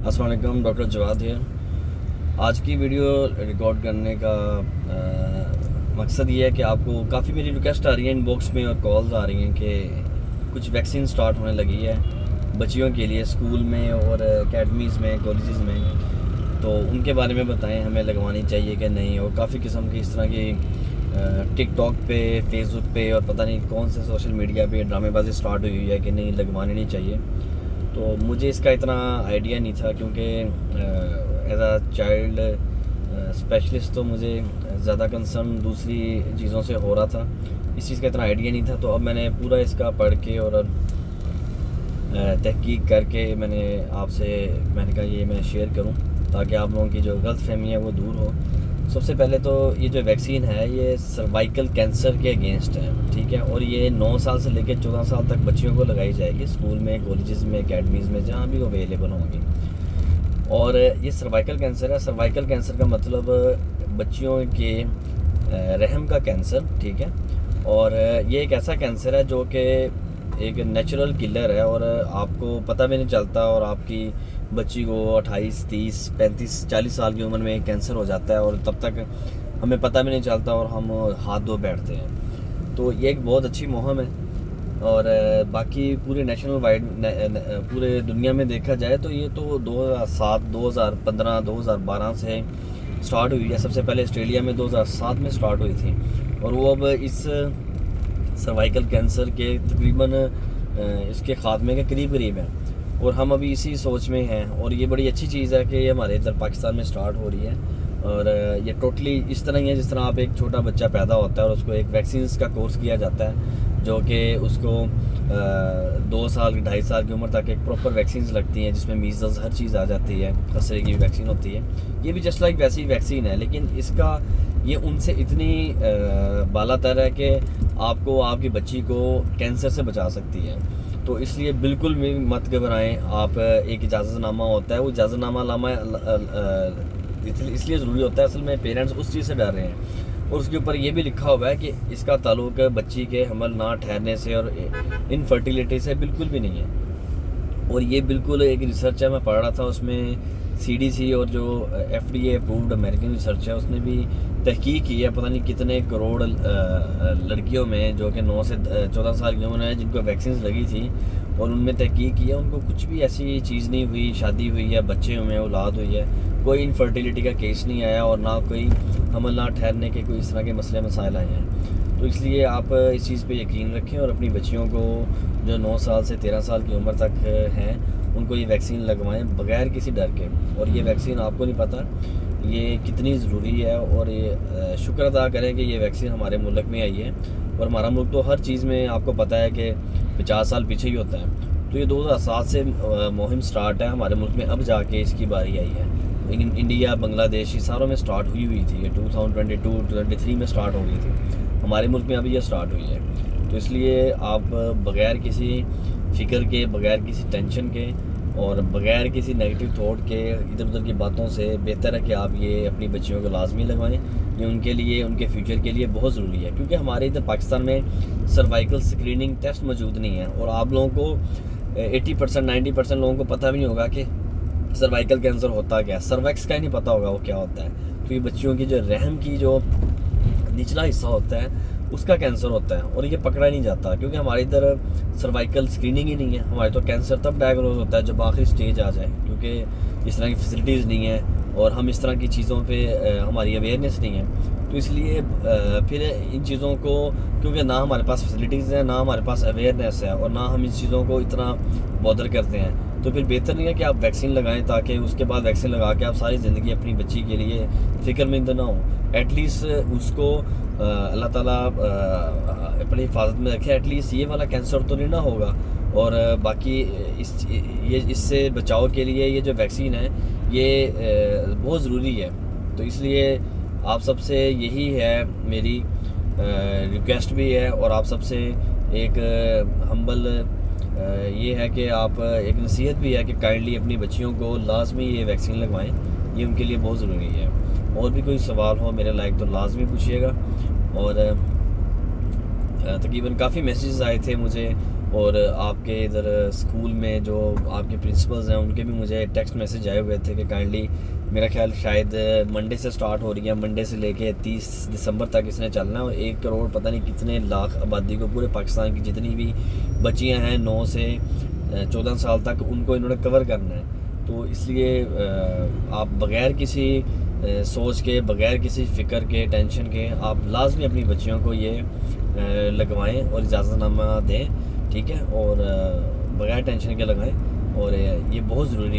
अस्सलाम वालेकुम, डॉक्टर जवाद है। आज की वीडियो रिकॉर्ड करने का मकसद ये है कि आपको काफ़ी मेरी रिक्वेस्ट आ रही है इनबॉक्स में और कॉल्स आ रही हैं कि कुछ वैक्सीन स्टार्ट होने लगी है बच्चियों के लिए स्कूल में और एकेडमीज़ में, कॉलेजेस में। तो उनके बारे में बताएं, हमें लगवानी चाहिए कि नहीं। और काफ़ी किस्म की इस तरह की टिकटॉक पे, फेसबुक पे और पता नहीं कौन से सोशल मीडिया पे ड्रामेबाजी स्टार्ट हुई है कि नहीं, लगवानी नहीं चाहिए। तो मुझे इसका इतना आइडिया नहीं था क्योंकि एज आ चाइल्ड स्पेशलिस्ट तो मुझे ज़्यादा कंसर्न दूसरी चीज़ों से हो रहा था, इस चीज़ का इतना आइडिया नहीं था। तो अब मैंने पूरा इसका पढ़ के और तहकीक करके मैंने कहा ये मैं शेयर करूं ताकि आप लोगों की जो गलतफहमी है वो दूर हो। सबसे पहले तो ये जो वैक्सीन है ये सर्वाइकल कैंसर के अगेंस्ट है, ठीक है। और ये 9 साल से लेकर 14 साल तक बच्चियों को लगाई जाएगी स्कूल में, कॉलेजेस में, एकेडमीज़ में, जहाँ भी अवेलेबल होंगी। और ये सर्वाइकल कैंसर है। सर्वाइकल कैंसर का मतलब बच्चियों के रहम का कैंसर, ठीक है। और ये एक ऐसा कैंसर है जो कि एक नेचुरल किलर है और आपको पता भी नहीं चलता, और आपकी बच्ची को 28, 30, 35, 40 साल की उम्र में कैंसर हो जाता है और तब तक हमें पता भी नहीं चलता और हम हाथ धो बैठते हैं। तो ये एक बहुत अच्छी मुहिम है। और बाकी पूरे नेशनल वाइड पूरे दुनिया में देखा जाए तो ये तो 2007, 2015, 2012 से स्टार्ट हुई है। सबसे पहले ऑस्ट्रेलिया में 2007 में स्टार्ट हुई थी और वो अब इस सर्वाइकल कैंसर के तकरीबन इसके ख़ात्मे के करीब है। और हम अभी इसी सोच में हैं और ये बड़ी अच्छी चीज़ है कि ये हमारे इधर पाकिस्तान में स्टार्ट हो रही है। और ये टोटली इस तरह ही है जिस तरह आप एक छोटा बच्चा पैदा होता है और उसको एक वैक्सीन का कोर्स किया जाता है जो कि उसको 2 साल, 2.5 साल की उम्र तक एक प्रॉपर वैक्सीन लगती हैं जिसमें मीज़ल्स हर चीज़ आ जाती है, खसरे की वैक्सीन होती है। ये भी जस्ट लाइक वैसी वैक्सीन है, लेकिन इसका ये उनसे इतनी बालातर है कि आपको आपकी बच्ची को कैंसर से बचा सकती है। तो इसलिए बिल्कुल भी मत घबराएं। आप एक इजाज़तनामा होता है, वो इजाज़तनामा इसलिए ज़रूरी होता है, असल में पेरेंट्स उस चीज़ से डर रहे हैं और उसके ऊपर ये भी लिखा हुआ है कि इसका ताल्लुक बच्ची के हमल ना ठहरने से और इनफर्टिलिटी से बिल्कुल भी नहीं है। और ये बिल्कुल एक रिसर्च है, मैं पढ़ रहा था उसमें CDC और जो FDA अप्रूव्ड अमेरिकन रिसर्च है उसने भी तहकीक की है पता नहीं कितने करोड़ लड़कियों में जो कि 9 से 14 साल की उम्र है जिनको वैक्सीन लगी थी, और उनमें तहकीक की है उनको कुछ भी ऐसी चीज़ नहीं हुई, शादी हुई है, बच्चे हुए हैं, औलाद हुई है, कोई इनफर्टिलिटी का केस नहीं आया और ना कोई हमल ना ठहरने के कोई इस तरह के मसले मसाइल आए हैं। तो इसलिए आप इस चीज़ पे यकीन रखें और अपनी बच्चियों को जो 9 साल से 13 साल की उम्र तक हैं उनको ये वैक्सीन लगवाएं बग़ैर किसी डर के। और ये वैक्सीन आपको नहीं पता ये कितनी ज़रूरी है, और ये शुक्र अदा करें कि ये वैक्सीन हमारे मुल्क में आई है। और हमारा मुल्क तो हर चीज़ में आपको पता है कि 50 साल पीछे ही होता है। तो ये 2007 से मुहिम स्टार्ट है हमारे मुल्क में, अब जाके इसकी बारी आई है। लेकिन इंडिया, बांग्लादेश, ये सारों में स्टार्ट हुई थी। ये 2022-23 में स्टार्ट हो गई थी, हमारे मुल्क में अभी ये स्टार्ट हुई है। तो इसलिए आप बग़ैर किसी फ़िक्र के, बग़ैर किसी टेंशन के और बग़ैर किसी नेगेटिव थॉट के, इधर उधर की बातों से बेहतर है कि आप ये अपनी बच्चियों को लाजमी लगवाएं। ये उनके लिए, उनके फ्यूचर के लिए बहुत ज़रूरी है क्योंकि हमारे इधर पाकिस्तान में सर्वाइकल स्क्रीनिंग टेस्ट मौजूद नहीं है। और आप लोगों को 80%, 90% लोगों को पता भी नहीं होगा कि सर्वाइकल कैंसर होता क्या है, सर्वैक्स का ही नहीं पता होगा वो क्या होता है। तो ये बच्चियों की जो रहम की जो निचला हिस्सा होता है उसका कैंसर होता है और ये पकड़ा नहीं जाता क्योंकि हमारे इधर सर्वाइकल स्क्रीनिंग ही नहीं है। हमारे तो कैंसर तब डायग्नोज होता है जब आखिरी स्टेज आ जाए, क्योंकि इस तरह की फैसिलिटीज़ नहीं है और हम इस तरह की चीज़ों पे हमारी अवेयरनेस नहीं है। तो इसलिए फिर इन चीज़ों को, क्योंकि ना हमारे पास फैसिलिटीज़ हैं, ना हमारे पास अवेयरनेस है और ना हम इन चीज़ों को इतना बॉदर करते हैं, तो फिर बेहतर नहीं है कि आप वैक्सीन लगाएं ताकि उसके बाद वैक्सीन लगा के आप सारी ज़िंदगी अपनी बच्ची के लिए फ़िक्रमंद ना हो। एटलीस्ट उसको अल्लाह ताला अपनी हिफाजत में रखे, एटलीस्ट ये वाला कैंसर तो नहीं ना होगा। और बाकी इससे बचाव के लिए ये जो वैक्सीन है ये बहुत ज़रूरी है। तो इसलिए आप सबसे यही है मेरी रिक्वेस्ट भी है और आप सबसे एक हम्बल ये है कि आप एक नसीहत भी है कि काइंडली अपनी बच्चियों को लाजमी ये वैक्सीन लगवाएं, ये उनके लिए बहुत ज़रूरी है। और भी कोई सवाल हो मेरे लायक तो लाजमी पूछिएगा। और तकरीबन काफ़ी मैसेजेस आए थे मुझे और आपके इधर स्कूल में जो आपके प्रिंसिपल्स हैं उनके भी मुझे टेक्स्ट मैसेज आए हुए थे कि काइंडली, मेरा ख्याल शायद मंडे से स्टार्ट हो रही है, मंडे से लेके 30 दिसंबर तक इसने चलना है, और 1 करोड़ पता नहीं कितने लाख आबादी को, पूरे पाकिस्तान की जितनी भी बच्चियां हैं 9 से 14 साल तक, उनको इन्होंने कवर करना है। तो इसलिए आप बग़ैर किसी सोच के, बग़ैर किसी फ़िक्र के, टेंशन के, आप लाजमी अपनी बच्चियों को ये लगवाएं और इजाज़तनामा दें, ठीक है, और बग़ैर टेंशन के लगाएं, और ये बहुत ज़रूरी है।